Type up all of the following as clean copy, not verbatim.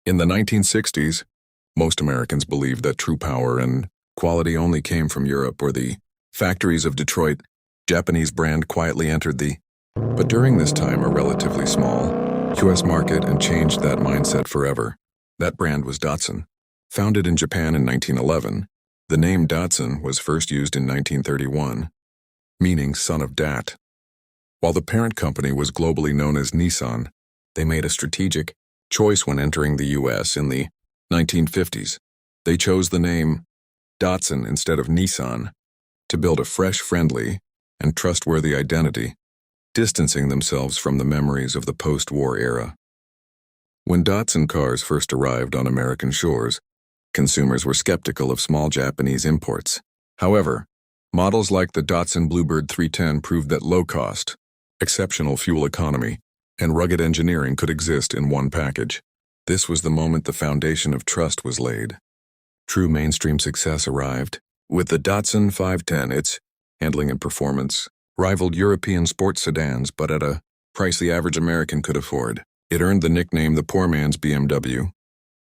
In the 1960s, most Americans believed that true power and quality only came from Europe or the factories of Detroit. Japanese brand quietly entered but during this time a relatively small US market and changed that mindset forever. That brand was Datsun. Founded in Japan in 1911, the name Datsun was first used in 1931, meaning son of Dat. While the parent company was globally known as Nissan, they made a strategic choice when entering the US in the 1950s. They chose the name Datsun instead of Nissan to build a fresh, friendly, and trustworthy identity, distancing themselves from the memories of the post-war era. When Datsun cars first arrived on American shores, consumers were skeptical of small Japanese imports. However, models like the Datsun Bluebird 310 proved that low cost, exceptional fuel economy, and rugged engineering could exist in one package. This was the moment the foundation of trust was laid. True mainstream success arrived. With the Datsun 510, its handling and performance rivaled European sports sedans, but at a price the average American could afford. It earned the nickname the poor man's BMW,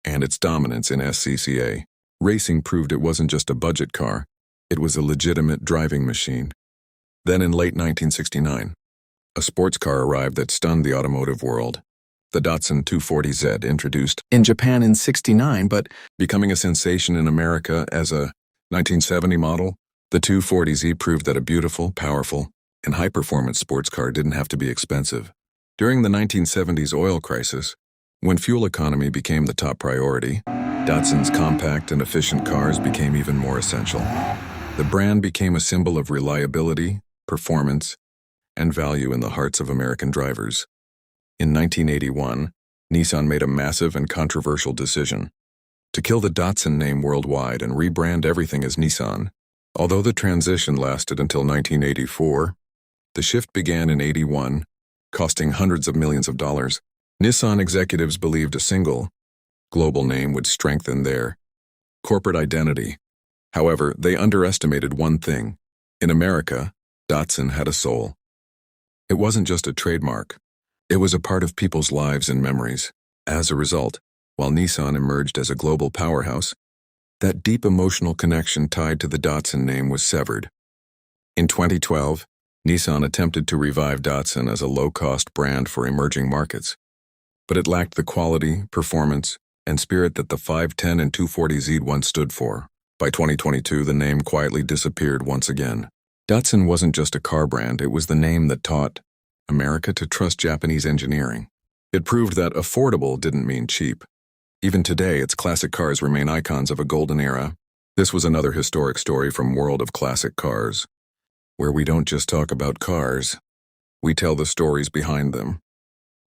and its dominance in SCCA racing proved it wasn't just a budget car, it was a legitimate driving machine. Then in late 1969, a sports car arrived that stunned the automotive world. The Datsun 240Z, introduced in Japan in '69 but becoming a sensation in America as a 1970 model, the 240Z proved that a beautiful, powerful, and high-performance sports car didn't have to be expensive. During the 1970s oil crisis, when fuel economy became the top priority, Datsun's compact and efficient cars became even more essential. The brand became a symbol of reliability, performance, and value in the hearts of American drivers. In 1981, Nissan made a massive and controversial decision to kill the Datsun name worldwide and rebrand everything as Nissan. Although the transition lasted until 1984, the shift began in '81, costing hundreds of millions of dollars. Nissan executives believed a single, global name would strengthen their corporate identity. However, they underestimated one thing. In America, Datsun had a soul. It wasn't just a trademark. It was a part of people's lives and memories. As a result, while Nissan emerged as a global powerhouse, that deep emotional connection tied to the Datsun name was severed. In 2012, Nissan attempted to revive Datsun as a low-cost brand for emerging markets, but it lacked the quality, performance, and spirit that the 510 and 240Z once stood for. By 2022, the name quietly disappeared once again. Datsun wasn't just a car brand, it was the name that taught America to trust Japanese engineering. It proved that affordable didn't mean cheap. Even today, its classic cars remain icons of a golden era. This was another historic story from World of Classic Cars, where we don't just talk about cars, we tell the stories behind them.